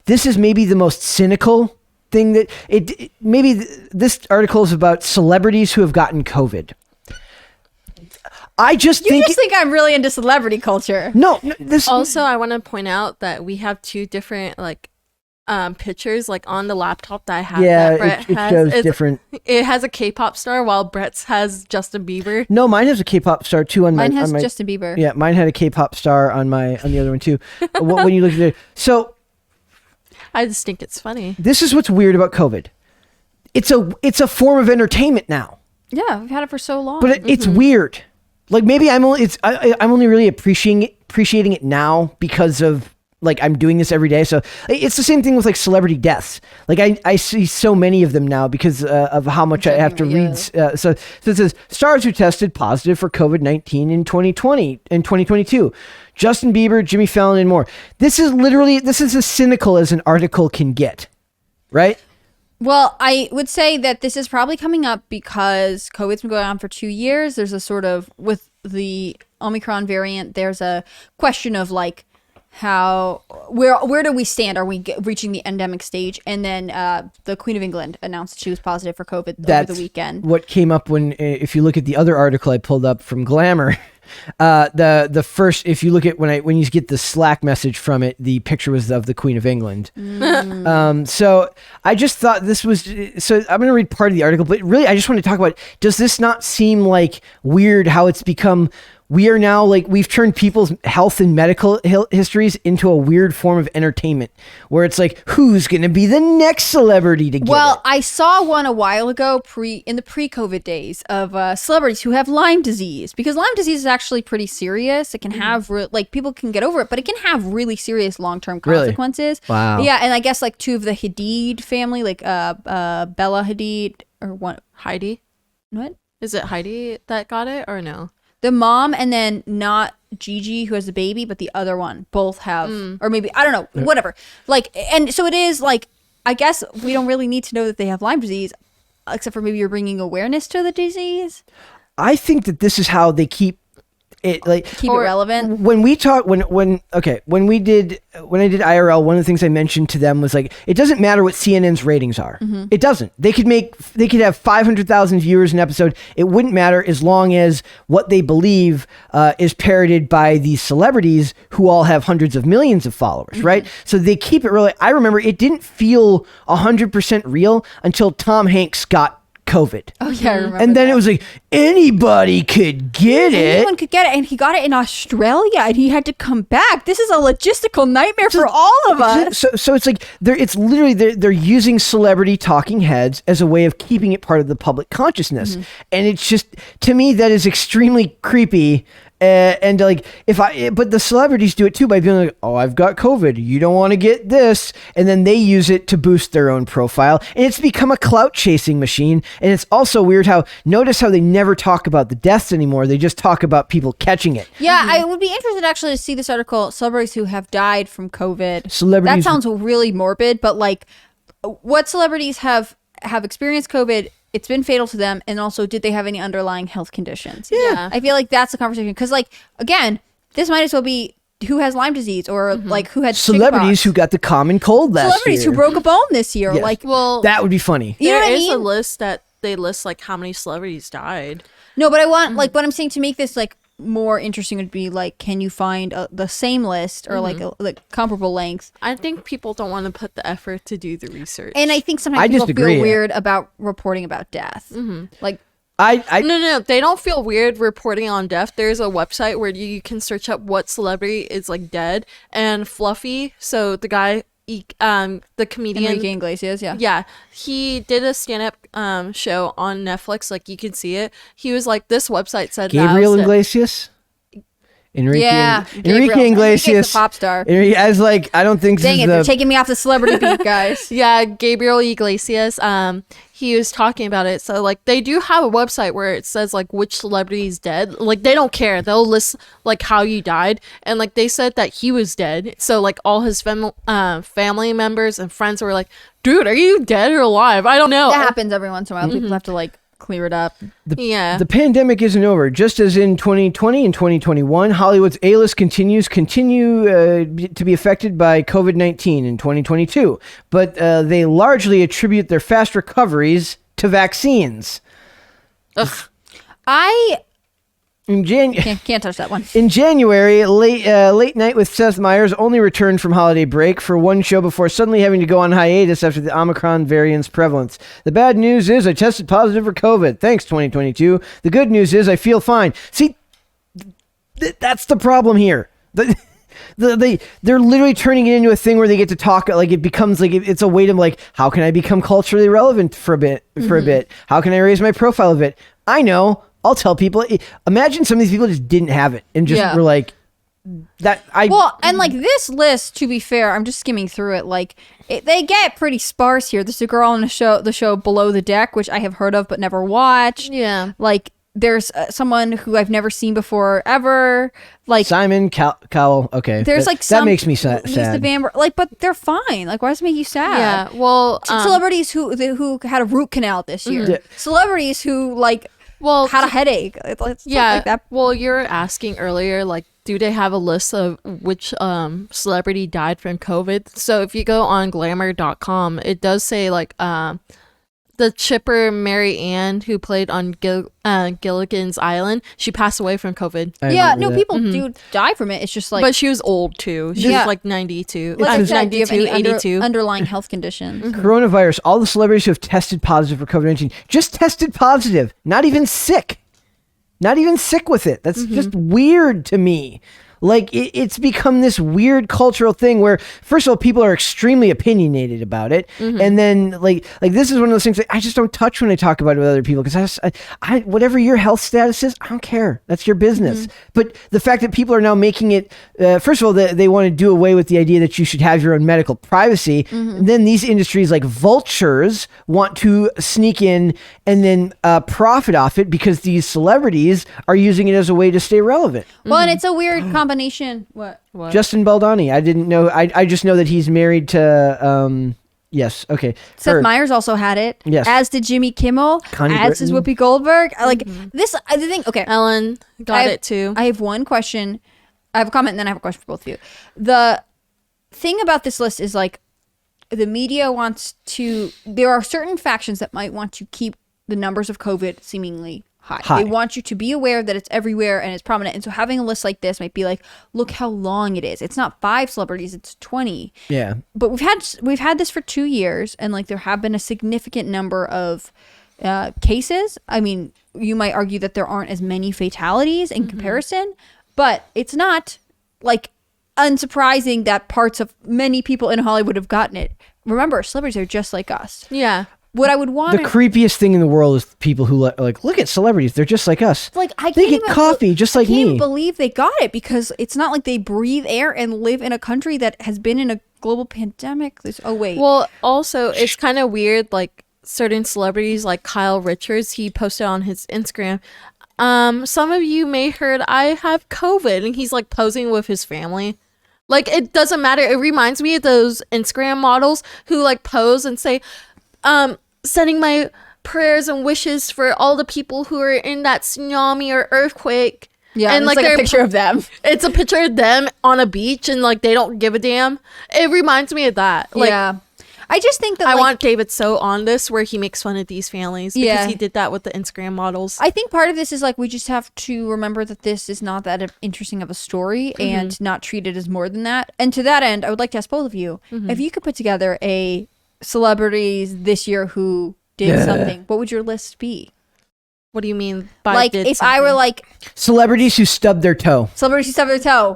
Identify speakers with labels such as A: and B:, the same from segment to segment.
A: this is maybe the most cynical thing that this article is about celebrities who have gotten COVID. I just
B: think I'm really into celebrity culture.
A: No,
C: also, I want to point out that we have two different pictures on the laptop that I have.
A: Yeah,
C: that Brett
A: it shows different.
C: It has a K-pop star while Brett's has Justin Bieber.
A: No, mine has a K-pop star too.
B: Mine has Justin Bieber.
A: Yeah, mine had a K-pop star on the other one too. When you look at it, so
C: I just think it's funny.
A: This is what's weird about COVID. It's a form of entertainment now.
B: Yeah, we've had it for so long.
A: But it's weird. Like maybe I'm only really appreciating it now because of I'm doing this every day. So it's the same thing with celebrity deaths. I see so many of them now because of how much I have to read. So it says stars who tested positive for COVID-19 in 2020 and 2022. Justin Bieber, Jimmy Fallon, and more. This is as cynical as an article can get, right?
B: Well, I would say that this is probably coming up because COVID's been going on for 2 years. There's a sort of, with the Omicron variant, there's a question of where do we stand? Are we reaching the endemic stage? And then the Queen of England announced she was positive for COVID over the weekend.
A: What came up if you look at the other article I pulled up from Glamour, the first, if you look at when you get the Slack message from it, the picture was of the Queen of England. So I just thought this was, so I'm going to read part of the article, but really I just want to talk about, does this not seem weird how it's become, we are now we've turned people's health and medical histories into a weird form of entertainment where it's who's going to be the next celebrity to get it?
B: I saw one a while ago in the pre-COVID days of celebrities who have Lyme disease, because Lyme disease is actually pretty serious. It can have people can get over it, but it can have really serious long-term consequences.
A: Really? Wow.
B: Yeah. And I guess two of the Hadid family, Bella Hadid or one
C: Heidi.
B: What?
C: Is it Heidi that got it or no?
B: The mom, and then not Gigi who has the baby, but the other one, both have, or maybe, I don't know, whatever. And so it is I guess we don't really need to know that they have Lyme disease, except for maybe you're bringing awareness to the disease.
A: I think that this is how they keep it
B: keep it relevant.
A: When we talk, when I did IRL, one of the things I mentioned to them was it doesn't matter what CNN's ratings are. It doesn't. They could have 500,000 viewers an episode. It wouldn't matter as long as what they believe is parroted by these celebrities who all have hundreds of millions of followers, right? So they keep it really. I remember it didn't feel 100% real until Tom Hanks got COVID.
B: Oh yeah, I remember.
A: And then it was anybody could get it.
B: Anyone could get it, and he got it in Australia, and he had to come back. This is a logistical nightmare for all of us.
A: So it's literally they're using celebrity talking heads as a way of keeping it part of the public consciousness, and it's just, to me, that is extremely creepy. But the celebrities do it too by being oh, I've got COVID, you don't want to get this, and then they use it to boost their own profile, and it's become a clout chasing machine. And it's also weird notice how they never talk about the deaths anymore, they just talk about people catching it.
B: Yeah, I would be interested actually to see this article, celebrities who have died from COVID.
A: That
B: sounds really morbid, but what celebrities have experienced COVID, it's been fatal to them, and also did they have any underlying health conditions?
A: Yeah.
B: I feel that's the conversation, because again, this might as well be who has Lyme disease, or who had
A: celebrities who got the common cold last year.
B: Celebrities who broke a bone this year.
A: Yes. That would be funny.
B: You know what I
C: There
B: mean?
C: is a list that they list how many celebrities died.
B: No, but I want what I'm saying to make this more interesting would be can you find the same list or comparable length?
C: I think people don't want to put the effort to do the research,
B: and I think sometimes people feel weird about reporting about death. No,
C: they don't feel weird reporting on death. There's a website where you can search up what celebrity is dead, and Fluffy, so the guy, the comedian
B: Enrique Iglesias,
C: yeah, he did a stand-up show on Netflix, you can see it. He was this website said
A: Gabriel Iglesias. Enrique Iglesias,
B: a pop star.
A: I was I don't think.
B: Dang it, they're taking me off the celebrity beat, guys.
C: Yeah, Gabriel Iglesias. He was talking about it. So they do have a website where it says which celebrity is dead. They don't care. They'll list how you died, and they said that he was dead. So all his family members and friends were dude, are you dead or alive? I don't know.
B: That happens every once in a while. People have to clear it up.
A: The pandemic isn't over. Just as in 2020 and 2021, Hollywood's A-list continue to be affected by COVID-19 in 2022, but they largely attribute their fast recoveries to vaccines.
C: Ugh.
B: Can't touch that one.
A: In January, Late Night with Seth Meyers only returned from holiday break for one show before suddenly having to go on hiatus after the Omicron variant's prevalence. The bad news is I tested positive for COVID. Thanks, 2022. The good news is I feel fine. See, that's the problem here. They're literally turning it into a thing where they get to talk, like it becomes like it's a way to like, how can I become culturally relevant for a bit? How can I raise my profile a bit? I know. I'll tell people. Imagine some of these people just didn't have it and just were like that.
B: And like this list, to be fair, I'm just skimming through it. Like they get pretty sparse here. There's a girl on the show Below the Deck, which I have heard of but never watched.
C: Yeah.
B: Like there's someone who I've never seen before ever. Like
A: Simon Cowell. Okay.
B: There's
A: that makes me sad.
B: Lisa Bamber, like, but they're fine. Like, why does it make you sad?
C: Yeah. Well,
B: celebrities who had a root canal this year. Celebrities who like.
C: Well,
B: had a headache. It's like that.
C: Well, you're asking earlier, like, do they have a list of which celebrity died from COVID? So if you go on glamour.com, it does say like the chipper Mary Ann who played on Gilligan's Island, she passed away from COVID.
B: People do die from it. It's just like,
C: but she was old too. She was like 92.
B: Like I said,
C: 92, 82.
B: Underlying health conditions.
A: Coronavirus. All the celebrities who have tested positive for COVID-19 just tested positive. Not even sick. Not even sick with it. That's just weird to me. Like it's become this weird cultural thing where, first of all, people are extremely opinionated about it, and then like this is one of those things that I just don't touch when I talk about it with other people because I whatever your health status is, I don't care. That's your business. But the fact that people are now making it, first of all, they want to do away with the idea that you should have your own medical privacy, and then these industries like vultures want to sneak in and then profit off it because these celebrities are using it as a way to stay relevant.
B: Well, and it's a weird combination. What?
A: Justin Baldoni. I didn't know. I just know that he's married to. Yes. Okay.
B: Seth Meyers also had it.
A: Yes.
B: As did Jimmy Kimmel.
A: Connie
B: as is Whoopi Goldberg. Like this. The thing. Okay.
C: Ellen got it too.
B: I have one question. I have a comment, and then I have a question for both of you. The thing about this list is like the media wants to. There are certain factions that might want to keep the numbers of COVID seemingly high. They want you to be aware that it's everywhere and it's prominent. And so having a list like this might be like, look how long it is. It's not 5 celebrities, it's 20.
A: Yeah.
B: But we've had this for 2 years, and like there have been a significant number of cases. I mean, you might argue that there aren't as many fatalities in comparison, but it's not like unsurprising that parts of many people in Hollywood have gotten it. Remember, celebrities are just like us.
C: Yeah.
B: What I would want
A: the creepiest thing in the world is people who like look at celebrities. They're just like us.
B: Like
A: they get coffee just like me.
B: I can't believe they got it because it's not like they breathe air and live in a country that has been in a global pandemic.
C: Well, also it's kind of weird. Like certain celebrities, like Kyle Richards, he posted on his Instagram. Some of you may heard I have COVID, and he's like posing with his family. Like it doesn't matter. It reminds me of those Instagram models who like pose and say, sending my prayers and wishes for all the people who are in that tsunami or earthquake.
B: Yeah, and like a picture of them.
C: It's a picture of them on a beach and like they don't give a damn. It reminds me of that. Like,
B: yeah. I just think that
C: I want David So on this where he makes fun of these families because he did that with the Instagram models.
B: I think part of this is like we just have to remember that this is not that interesting of a story and not treat it as more than that. And to that end, I would like to ask both of you, if you could put together a celebrities this year who did something, what would your list be?
C: What do you mean by
B: like if something? I were like
A: celebrities who stubbed their toe,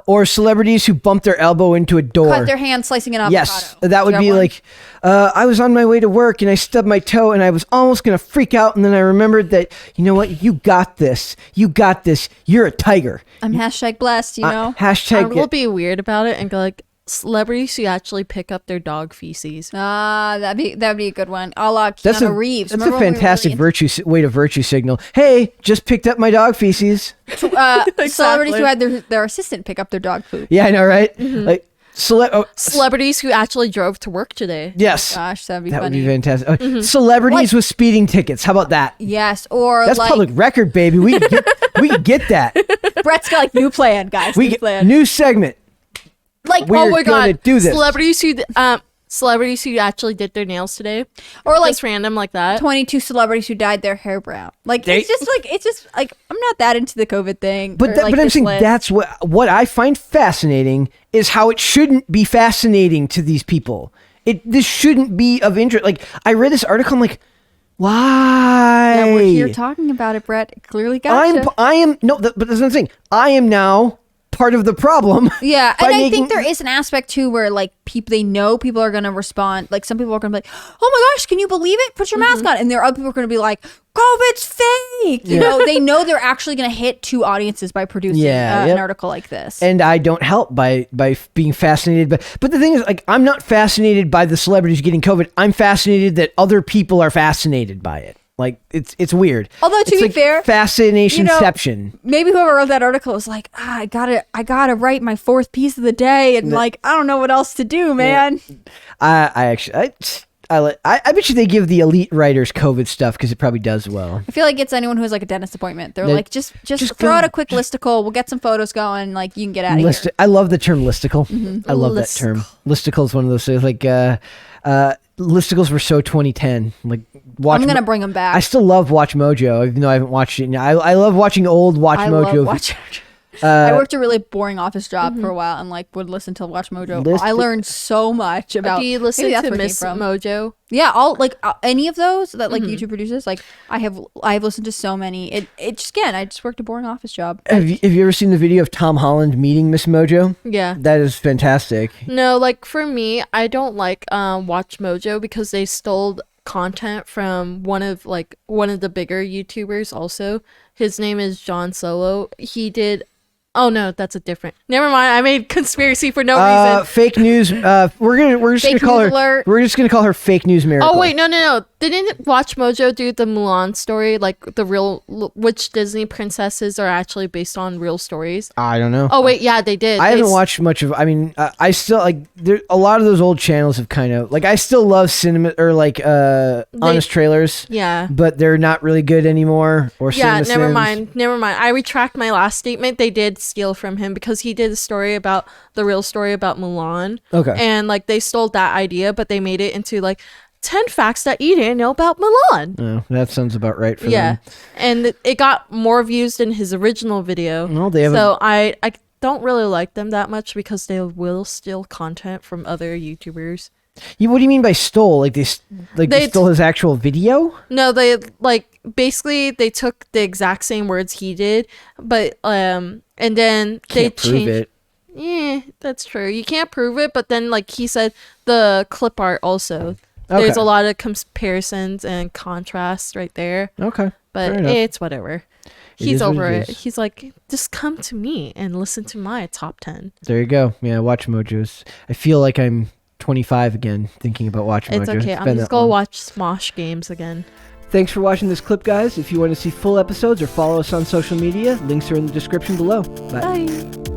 B: or
A: celebrities who bumped their elbow into a door,
B: cut their hand slicing an avocado.
A: Yes, that would be like I was on my way to work and I stubbed my toe and I was almost gonna freak out, and then I remembered that, you know what, you got this, you're a tiger.
B: I'm hashtag blessed, you know.
A: Hashtag
C: we'll be weird about it and go like, celebrities who actually pick up their dog feces.
B: That'd be a good one. A la Keanu Reeves.
A: That's a fantastic way to virtue signal. Hey, just picked up my dog feces.
B: Exactly. Celebrities who had their assistant pick up their dog food.
A: Yeah, I know, right? Like
C: Celebrities who actually drove to work today.
A: Yes.
B: Gosh, that'd be
A: That would
B: funny.
A: be fantastic. Celebrities with speeding tickets. How about that?
B: Yes, or
A: That's
B: like
A: public record, baby. We could get that.
B: Brett's got like new plan, guys.
A: We
B: New
A: get
B: plan.
A: new segment.
B: Like
A: We're
C: Oh my
A: gonna
C: god!
A: do this.
C: Celebrities who actually did their nails today,
B: or like
C: just random like that.
B: 22 celebrities who dyed their hair brown. Like it's just like I'm not that into the COVID thing.
A: But
B: or, like,
A: but I'm
B: this
A: saying
B: list.
A: that's what I find fascinating is how it shouldn't be fascinating to these people. This shouldn't be of interest. Like I read this article, I'm like, why?
B: Yeah, we're here talking about it, Brett. Clearly gotcha.
A: But that's what I'm saying. I am now part of the problem.
B: Yeah,
A: by
B: and I
A: making-
B: think there is an aspect too where like they know people are going to respond. Like some people are going to be like, "Oh my gosh, can you believe it? Put your mask on." And there are other people who are going to be like, "COVID's fake." You know, they know they're actually going to hit two audiences by producing an article like this.
A: And I don't help by being fascinated. But the thing is, like, I'm not fascinated by the celebrities getting COVID. I'm fascinated that other people are fascinated by it. Like it's weird.
B: Although to
A: It's
B: be
A: like
B: fair,
A: fascinationception.
B: maybe whoever wrote that article was like, I gotta write my fourth piece of the day, and like I don't know what else to do, man.
A: I bet you they give the elite writers COVID stuff because it probably does well.
B: I feel like it's anyone who has like a dentist appointment. They're
A: They-
B: like, just
A: just
B: throw
A: go.
B: out a quick listicle. We'll get some photos going. Like you can get out of here.
A: I love the term listicle. I love that term. Listicle is one of those things. Like listicles were so 2010. Like
B: I'm gonna bring them back.
A: I still love Watch Mojo, even though I haven't watched it. I love watching old Watch
B: I
A: Mojo.
B: love Watch Mojo. I worked a really boring office job for a while and like would listen to Watch Mojo. I learned so much about.
C: Do you listen
B: maybe that's
C: to
B: where it came
C: Miss
B: from.
C: Mojo?
B: Yeah, all like any of those that like YouTube produces. Like I have listened to so many. It just again, I just worked a boring office job.
A: Have you ever seen the video of Tom Holland meeting Miss Mojo?
C: Yeah.
A: That is fantastic.
C: No, like for me, I don't like Watch Mojo because they stole content from one of the bigger YouTubers also. His name is John Solo. He did Oh no, that's a different. Never mind. I made conspiracy for no reason.
A: Fake news. We're just
B: Fake
A: gonna call
B: news
A: her.
B: alert.
A: We're just gonna call her fake news miracle.
C: Oh wait, no. Didn't Watch Mojo do the Mulan story, like the real, which Disney princesses are actually based on real stories?
A: I don't know.
C: Oh wait, yeah, they did.
A: I haven't watched much of. I mean, I still like. There a lot of those old channels have kind of like. I still love cinema or like honest trailers.
C: Yeah.
A: But they're not really good anymore. Or
C: Yeah,
A: Cinema
C: never mind. I retract my last statement. They did steal from him because he did the real story about Mulan.
A: Okay.
C: And like they stole that idea, but they made it into like 10 facts that you didn't know about Mulan.
A: Oh, that sounds about right for
C: Yeah.
A: them.
C: And it got more views than his original video.
A: Well, they haven't.
C: So I don't really like them that much because they will steal content from other YouTubers.
A: What do you mean by stole? Like they stole his actual video?
C: No, they like basically they took the exact same words he did, but and then they
A: Can't prove
C: changed
A: it.
C: Yeah, that's true. You can't prove it, but then like he said the clip art also. There's
A: Okay.
C: a lot of comparisons and contrasts right there.
A: Okay.
C: But
A: Fair enough.
C: it's whatever.
A: It
C: He's
A: is what
C: over
A: it
C: it.
A: is.
C: He's like, just come to me and listen to my top 10.
A: There you go. Yeah, Watch Mojos. I feel like I'm 25 again thinking about Watch Mojo.
C: It's okay. I'm
A: been
C: just
A: that
C: going to
A: long.
C: watch Smosh games again.
A: Thanks for watching this clip, guys. If you want to see full episodes or follow us on social media, links are in the description below. Bye.
C: Bye.